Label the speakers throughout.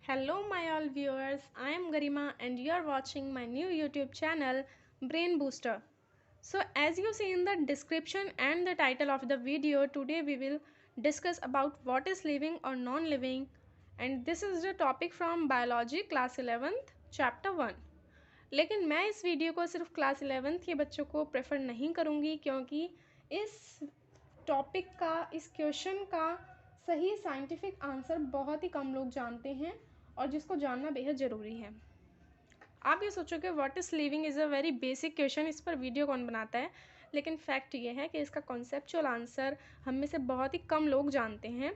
Speaker 1: Hello, my all viewers. I am Garima, and you are watching my new YouTube channel, Brain Booster. So, as you see in the description and the title of the video, today we will discuss about what is living or non-living, and this is the topic from Biology Class 11th, Chapter 1. लेकिन मैं इस video को सिर्फ class 11th के बच्चों को prefer नहीं करूँगी, क्योंकि इस टॉपिक का, इस क्वेश्चन का सही साइंटिफिक आंसर बहुत ही कम लोग जानते हैं और जिसको जानना बेहद ज़रूरी है। आप ये सोचोगे what is living is a very basic question, इस पर वीडियो कौन बनाता है, लेकिन फैक्ट ये है कि इसका कॉन्सेप्चुअल आंसर हम में से बहुत ही कम लोग जानते हैं।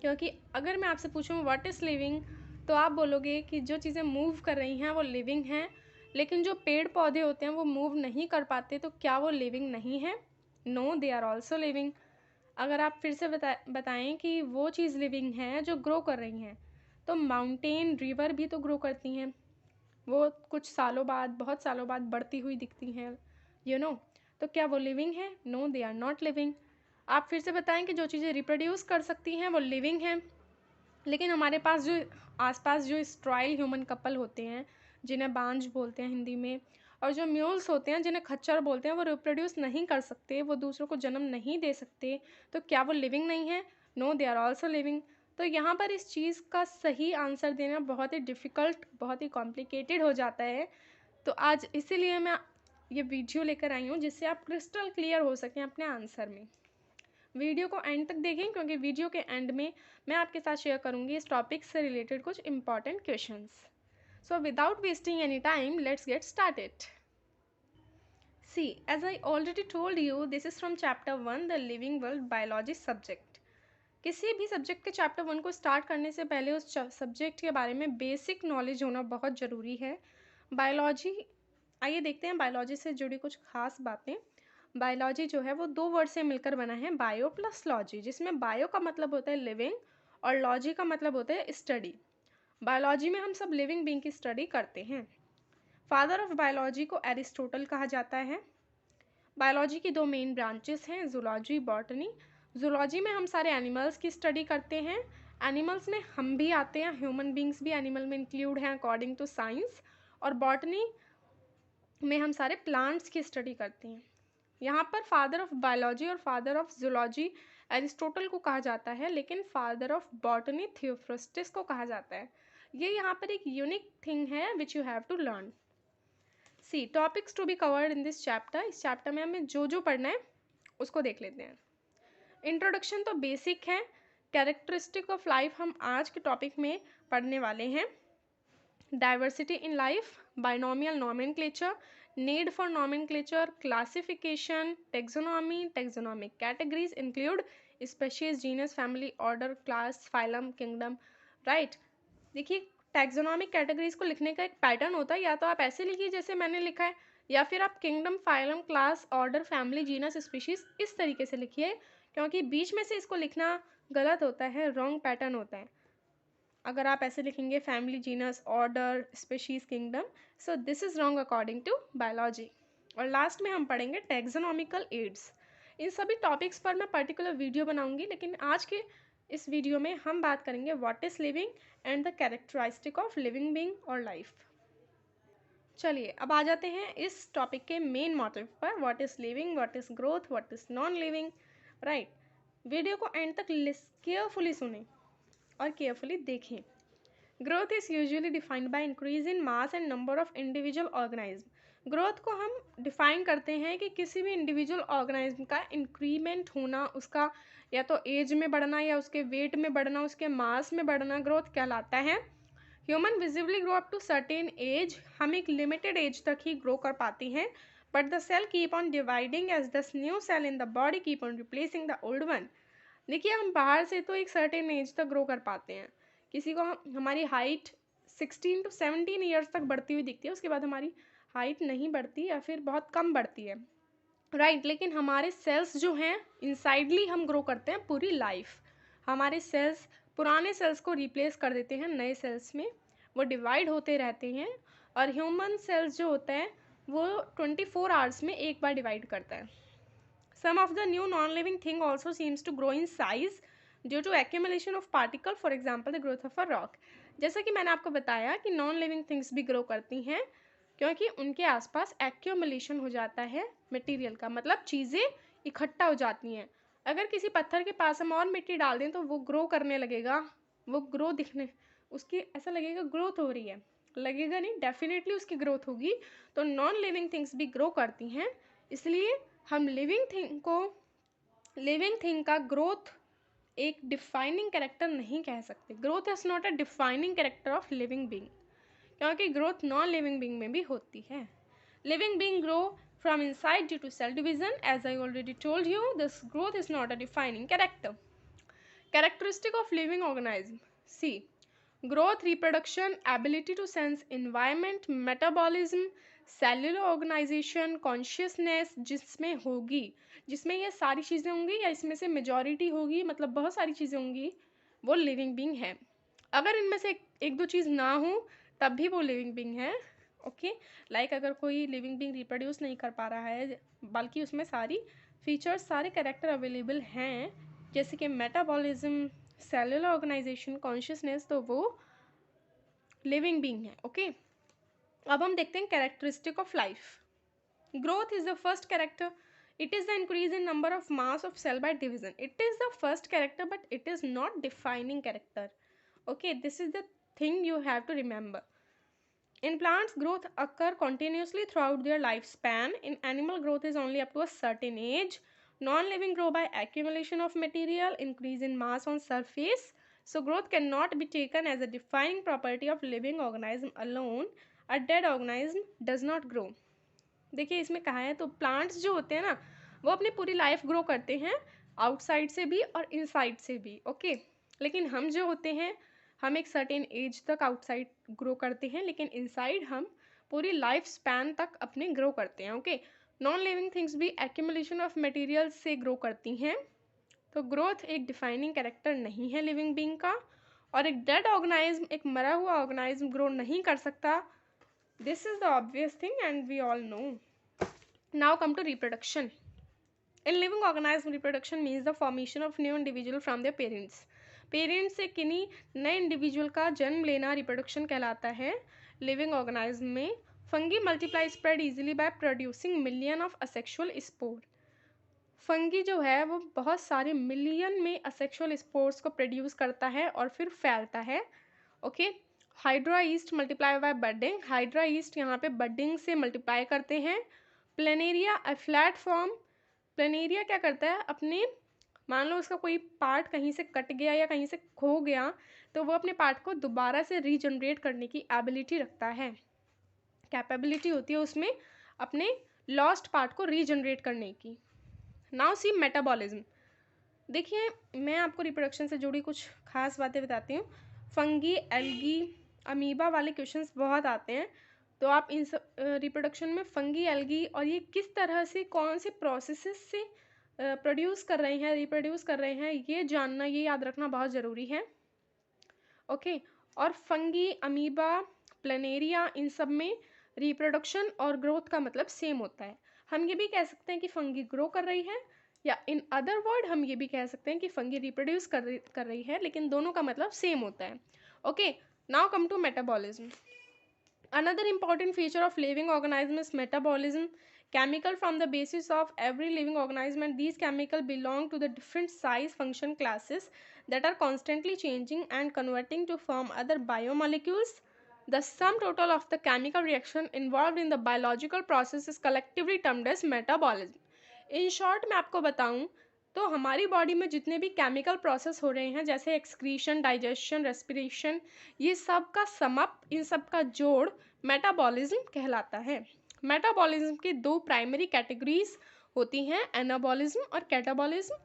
Speaker 1: क्योंकि अगर मैं आपसे पूछूं व्हाट इज़ लिविंग, तो आप बोलोगे कि जो चीज़ें मूव कर रही हैं वो लिविंग हैं, लेकिन जो पेड़ पौधे होते हैं वो मूव नहीं कर पाते, तो क्या वो लिविंग नहीं है? No, they are also living. अगर आप फिर से बताएं कि वो चीज़ लिविंग है जो ग्रो कर रही हैं, तो माउंटेन, रिवर भी तो ग्रो करती हैं। वो कुछ सालों बाद, बहुत सालों बाद बढ़ती हुई दिखती हैं, तो क्या वो लिविंग है? No, they are not living. आप फिर से बताएं कि जो चीज़ें रिप्रोड्यूस कर सकती हैं वो लिविंग हैं, लेकिन हमारे पास जो आसपास जो स्ट्रॉयल ह्यूमन कपल होते हैं, जिन्हें बांझ बोलते हैं हिंदी में, और जो म्यूल्स होते हैं जिन्हें खच्चर बोलते हैं, वो रिप्रोड्यूस नहीं कर सकते, वो दूसरों को जन्म नहीं दे सकते, तो क्या वो लिविंग नहीं है? No, they are also living. तो यहाँ पर इस चीज़ का सही आंसर देना बहुत ही डिफ़िकल्ट, बहुत ही कॉम्प्लिकेटेड हो जाता है। तो आज इसीलिए मैं ये वीडियो लेकर आई हूँ, जिससे आप क्रिस्टल क्लियर हो सकें अपने आंसर में। वीडियो को एंड तक देखें, क्योंकि वीडियो के एंड में मैं आपके साथ शेयर करूंगी इस टॉपिक से रिलेटेड कुछ important questions. So without wasting any time, let's get started. See, as I already told you, this is from chapter 1, the living world biology subject. किसी भी सब्जेक्ट के चैप्टर 1 को स्टार्ट करने से पहले उस सब्जेक्ट के बारे में बेसिक नॉलेज होना बहुत ज़रूरी है। बायोलॉजी, आइए देखते हैं बायोलॉजी से जुड़ी कुछ खास बातें। बायोलॉजी जो है वो दो वर्ड से मिलकर बना है, बायो प्लस लॉजी, जिसमें बायो का मतलब होता है लिविंग और लॉजी का मतलब होता है स्टडी। बायोलॉजी में हम सब लिविंग बीइंग की स्टडी करते हैं। फादर ऑफ बायोलॉजी को एरिस्टोटल कहा जाता है। बायोलॉजी की दो मेन ब्रांचेस हैं, जूलॉजी, बॉटनी। जूलॉजी में हम सारे एनिमल्स की स्टडी करते हैं। एनिमल्स में हम भी आते हैं, ह्यूमन बींग्स भी एनिमल में इंक्लूड हैं अकॉर्डिंग टू साइंस। और बॉटनी में हम सारे प्लांट्स की स्टडी करते हैं। यहाँ पर फादर ऑफ बायोलॉजी और फादर ऑफ जूलॉजी एरिस्टोटल को कहा जाता है, लेकिन फादर ऑफ बॉटनी थियोफ्रास्टस को कहा जाता है। ये यहाँ पर एक यूनिक थिंग है which you have to learn. See, topics to be covered in this chapter. इस चैप्टर में हमें जो जो पढ़ना है उसको देख लेते हैं। इंट्रोडक्शन तो बेसिक है। कैरेक्टरिस्टिक ऑफ लाइफ हम आज के टॉपिक में पढ़ने वाले हैं। Diversity in life, binomial nomenclature, need for nomenclature, classification, taxonomy, taxonomic categories include species, genus, family, order, class, phylum, kingdom, right? देखिए, टैक्सोनॉमिक कैटेगरीज को लिखने का एक पैटर्न होता है, या तो आप ऐसे लिखिए जैसे मैंने लिखा है, या फिर आप kingdom, phylum, class, order, family, genus, species इस तरीके से लिखिए, क्योंकि बीच में से इसको लिखना गलत होता है, रॉन्ग पैटर्न होता है। अगर आप ऐसे लिखेंगे family, genus, order, species, kingdom, so this is wrong according to biology. और लास्ट में हम पढ़ेंगे टैक्सोनॉमिकल एड्स। इन सभी टॉपिक्स पर मैं पर्टिकुलर वीडियो बनाऊंगी, लेकिन आज के इस वीडियो में हम बात करेंगे what is living and the characteristic of living being और लाइफ। चलिए अब आ जाते हैं इस टॉपिक के मेन मोटिव पर, what is living, what is growth, what is non living, right. Video को एंड तक केयरफुली सुनें और केयरफुली देखें। Growth is usually defined by increase in mass and number of individual organism. Growth को हम define करते हैं कि किसी भी इंडिविजुअल ऑर्गेनाइज्म का इंक्रीमेंट होना, उसका या तो एज में बढ़ना या उसके वेट में बढ़ना, उसके मास में बढ़ना, ग्रोथ कहलाता है। Human visibly grow up to certain age, हम एक लिमिटेड एज तक ही ग्रो कर पाती हैं, but the cell keep on dividing as the new cell in the body keep on replacing the old one. देखिए, हम बाहर से तो एक सर्टेन एज तक ग्रो कर पाते हैं, किसी को हमारी हाइट 16 to 17 ईयर्स तक बढ़ती हुई दिखती है, उसके बाद हमारी हाइट नहीं बढ़ती या फिर बहुत कम बढ़ती है, राइट। लेकिन हमारे सेल्स जो हैं, इनसाइडली हम ग्रो करते हैं पूरी लाइफ। हमारे सेल्स पुराने सेल्स को रिप्लेस कर देते हैं नए सेल्स में, वो डिवाइड होते रहते हैं। और ह्यूमन सेल्स जो होता है वो 24 आवर्स में एक बार डिवाइड करता है। Some of the new non-living thing also seems to grow in size due to accumulation of particle, for example, the growth of a rock. जैसा कि मैंने आपको बताया कि नॉन लिविंग थिंग्स भी ग्रो करती हैं क्योंकि उनके आसपास एक्यूमुलेशन हो जाता है मटेरियल का, मतलब चीज़ें इकट्ठा हो जाती हैं। अगर किसी पत्थर के पास हम और मिट्टी डाल दें तो वो ग्रो करने लगेगा, वो ग्रो दिखने, उसकी ऐसा लगेगा ग्रोथ हो रही है, लगेगा नहीं, डेफिनेटली उसकी ग्रोथ होगी। तो नॉन लिविंग थिंग्स भी ग्रो करती हैं, इसलिए हम लिविंग थिंग का ग्रोथ एक डिफाइनिंग कैरेक्टर नहीं कह सकते। Growth is not a defining character of living being, क्योंकि ग्रोथ नॉन लिविंग बीइंग में भी होती है। Living being grow from inside due to cell division. As I already told you, this growth is not a defining character. Characteristic of living organism. See, growth, reproduction, ability to sense environment, metabolism, cellular organization, consciousness, जिसमें होगी, जिसमें ये सारी चीज़ें होंगी या इसमें से मेजॉरिटी होगी, मतलब बहुत सारी चीज़ें होंगी, वो लिविंग बीइंग है। अगर इनमें से एक दो चीज़ ना हो तब भी वो लिविंग बीइंग है। ओके, लाइक अगर कोई लिविंग बीइंग रिप्रोड्यूस नहीं कर पा रहा है बल्कि उसमें सारी फीचर्स, सारे कैरेक्टर अवेलेबल हैं, जैसे कि मेटाबॉलिज्म, सेलुलर ऑर्गेनाइजेशन, कॉन्शियसनेस, तो वो लिविंग बीइंग है। ओके, अब हम देखते हैं characteristic of life. Growth is the first character. It is the increase in number of mass of cell by division. It is the first character, but it is not defining character. Okay, this is the thing you have to remember. In plants, growth occur continuously throughout their lifespan. In animal, growth is only up to a certain age. Non-living grow by accumulation of material, increase in mass on surface. So growth cannot be taken as a defining property of living organism alone. A dead organism does not grow. देखिए इसमें कहा है, तो plants जो होते हैं ना वो अपनी पूरी लाइफ ग्रो करते हैं, आउटसाइड से भी और इनसाइड से भी। ओके, लेकिन हम जो होते हैं हम एक सर्टेन एज तक आउटसाइड ग्रो करते हैं, लेकिन इनसाइड हम पूरी लाइफ स्पैन तक अपने ग्रो करते हैं। ओके, नॉन लिविंग थिंग्स भी एक्यूमुलेशन ऑफ मटेरियल से ग्रो करती हैं। तो ग्रोथ एक डिफाइनिंग कैरेक्टर नहीं है लिविंग बीइंग का, और एक डेड ऑर्गेनाइज्म, एक मरा हुआ ऑर्गेनाइज्म ग्रो नहीं कर सकता। This is the obvious thing and we all know. Now come to reproduction. In living organism, reproduction means the formation of new individual from their parents. Parents से किन्हीं नए individual का जन्म लेना रिप्रोडक्शन कहलाता है। लिविंग ऑर्गेनाइज्म में fungi multiply spread easily by producing million of asexual spore. Fungi जो है वो बहुत सारे मिलियन में असेक्सुअल स्पोर्स को प्रोड्यूस करता है और फिर फैलता है। Okay, hydra yeast multiply by budding. Hydra east यहाँ पे बडिंग से मल्टीप्लाई करते हैं। Planaria a flat form. Planaria क्या करता है, अपने मान लो उसका कोई पार्ट कहीं से कट गया या कहीं से खो गया तो वो अपने पार्ट को दोबारा से रीजनरेट करने की एबिलिटी रखता है, कैपेबिलिटी होती है उसमें अपने लॉस्ट पार्ट को रीजनरेट करने की। Now see metabolism. देखिए मैं आपको रिप्रोडक्शन से जुड़ी कुछ खास बातें बताती हूँ। फंगी, एल्गी, अमीबा वाले क्वेश्चंस बहुत आते हैं, तो आप इन सब रिप्रोडक्शन में फंगी, एल्गी और ये किस तरह से कौन से प्रोसेसेस से प्रोड्यूस कर रहे हैं, रिप्रोड्यूस कर रहे हैं, ये जानना, ये याद रखना बहुत ज़रूरी है। ओके, और फंगी, अमीबा, प्लेनेरिया, इन सब में रिप्रोडक्शन और ग्रोथ का मतलब सेम होता है। हम ये भी कह सकते हैं कि फंगी ग्रो कर रही है, या इन अदर वर्ड हम ये भी कह सकते हैं कि फंगी रिप्रोड्यूस कर रही है, लेकिन दोनों का मतलब सेम होता है। Okay, now come to metabolism. Another important feature of living organism is metabolism. Chemical from the basis of every living organism, and these chemicals belong to the different size function classes that are constantly changing and converting to form other biomolecules. The sum total of the chemical reaction involved in the biological process is collectively termed as metabolism. In short, मैं आपको बताऊं तो हमारी body में जितने भी chemical process हो रहे हैं, जैसे एक्सक्रीशन, डाइजेशन, रेस्पिरेशन, ये सब का समअप, इन सब का जोड़ मेटाबॉलिज्म कहलाता है। मेटाबॉलिज्म की दो प्राइमरी कैटेगरीज होती हैं, एनाबॉलिज्म और catabolism.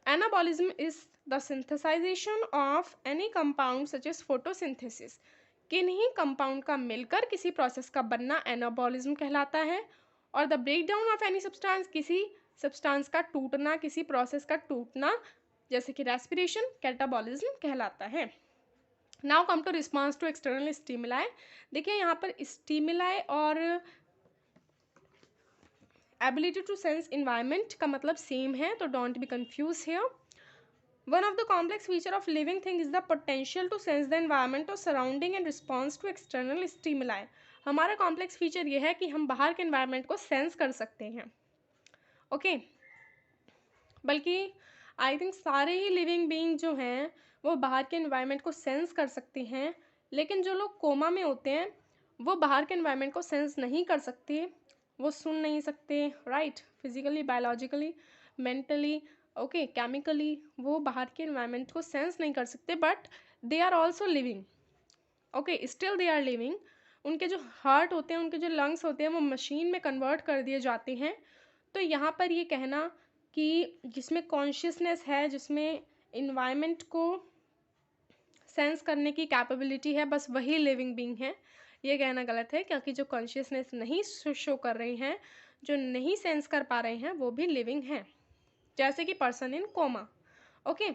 Speaker 1: Anabolism is the synthesisation of any compound such as photosynthesis. किन्हीं कंपाउंड का मिलकर किसी प्रोसेस का बनना एनाबॉलिज्म कहलाता है। और the breakdown of any substance, किसी सब्सटेंस का टूटना, किसी प्रोसेस का टूटना, जैसे कि रेस्पिरेशन, कैटाबॉलिज्म कहलाता है। Now come to response to external stimuli. देखिए यहाँ पर स्टिमुलाई और एबिलिटी टू सेंस इन्वायरमेंट का मतलब सेम है, तो don't be confuse here. One of the complex feature of living thing is the potential to sense the environment or surrounding and response to external stimuli. हमारा complex feature ये है कि हम बाहर के environment को सेंस कर सकते हैं. ओके बल्कि आई थिंक सारे ही लिविंग बीइंग जो हैं वो बाहर के environment को सेंस कर सकते हैं, लेकिन जो लोग कोमा में होते हैं वो बाहर के environment को सेंस नहीं कर सकते, वो सुन नहीं सकते, right, physically, biologically, mentally, okay, chemically वो बाहर के environment को सेंस नहीं कर सकते, but they are also living. Okay, still they are living. उनके जो हार्ट होते हैं, उनके जो लंग्स होते हैं वो मशीन में कन्वर्ट कर दिए जाते हैं. तो यहाँ पर ये कहना कि जिसमें कॉन्शियसनेस है, जिसमें इन्वायरमेंट को सेंस करने की कैपेबिलिटी है, बस वही लिविंग बीइंग है, ये कहना गलत है, क्योंकि जो कॉन्शियसनेस नहीं शो कर रहे हैं, जो नहीं सेंस कर पा रहे हैं, वो भी लिविंग हैं, जैसे कि पर्सन इन कोमा. ओके,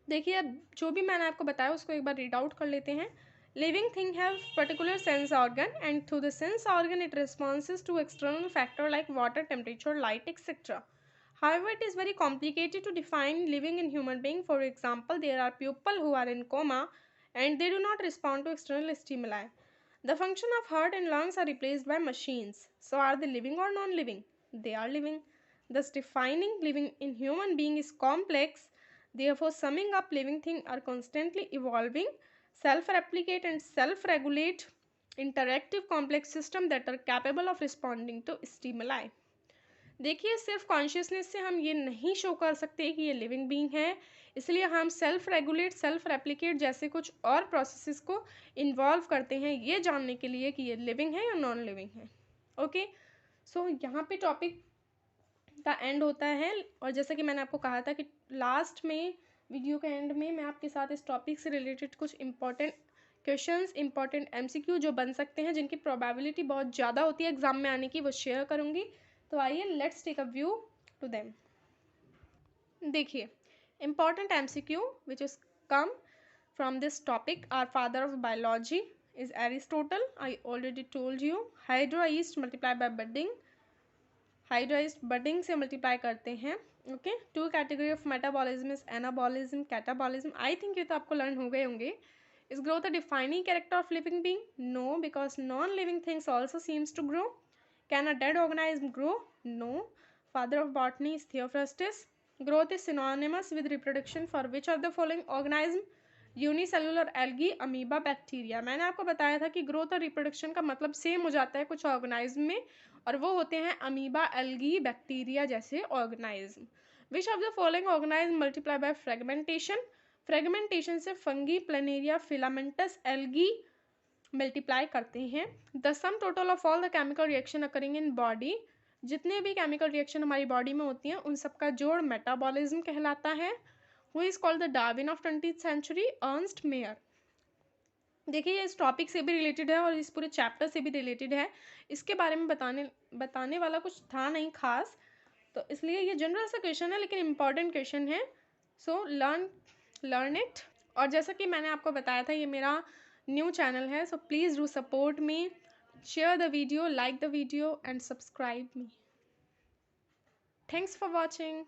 Speaker 1: देखिए अब जो भी मैंने आपको बताया उसको एक बार रीड आउट कर लेते हैं. Living thing have particular sense organ and through the sense organ it responses to external factor like water, temperature, light, etcetera. However, it is very complicated to define living in human being. For example, there are people who are in coma and they do not respond to external stimuli. The function of heart and lungs are replaced by machines. So are they living or non-living? They are living. Thus, defining living in human being is complex. Therefore, summing up, living things are constantly evolving, self-replicate and self-regulate, interactive complex systems that are capable of responding to stimuli. देखिए सिर्फ consciousness से हम ये नहीं show कर सकते कि ये लिविंग बीइंग है, इसलिए हम सेल्फ रेगुलेट, सेल्फ रेप्लिकेट जैसे कुछ और प्रोसेसेस को इन्वॉल्व करते हैं ये जानने के लिए कि ये लिविंग है या नॉन लिविंग है. ओके, सो यहाँ पे टॉपिक का एंड होता है. और जैसा कि मैंने आपको कहा था कि लास्ट में वीडियो के एंड में मैं आपके साथ इस टॉपिक से रिलेटेड कुछ इंपॉर्टेंट क्वेश्चंस, इंपॉर्टेंट एमसीक्यू जो बन सकते हैं, जिनकी प्रोबेबिलिटी बहुत ज़्यादा होती है एग्जाम में आने की, वो शेयर करूँगी. तो आइए let's take a view to them. देखिए important MCQ which is come from this topic are father of biology is Aristotle. I already told you. Hydra yeast multiply by budding, hydra yeast budding से multiply करते हैं. Okay, two category of metabolism is anabolism, catabolism. I think ये तो आपको learn हो गए होंगे. Is growth a defining character of living being? No, because non living things also seems to grow. Can a dead organism grow? No. Father of botany is Theophrastus. Growth is synonymous with reproduction for which of the following organism? Unicellular algae, amoeba, bacteria. मैंने आपको बताया था कि growth और reproduction का मतलब same हो जाता है कुछ ऑर्गेनाइज्म में, और वो होते हैं अमीबा, एल्गी, बैक्टीरिया जैसे organism. Which of the following organism multiply by fragmentation? Fragmentation से fungi, planaria, filamentous, algae multiply करते हैं. The sum total of all the chemical reaction occurring in body, जितने भी केमिकल रिएक्शन हमारी body में होती हैं उन सबका जोड़ मेटाबॉलिज्म कहलाता है. Who is called the Darwin of 20th century? Ernst Mayr. देखिए ये इस टॉपिक से भी रिलेटेड है और इस पूरे चैप्टर से भी रिलेटेड है. इसके बारे में बताने वाला कुछ था नहीं खास, तो इसलिए ये जनरल सा क्वेश्चन है लेकिन इंपॉर्टेंट क्वेश्चन है. So learn it. और जैसा कि मैंने आपको बताया था ये मेरा न्यू चैनल है, so please do support me, share the video, like the video and subscribe me. Thanks for watching.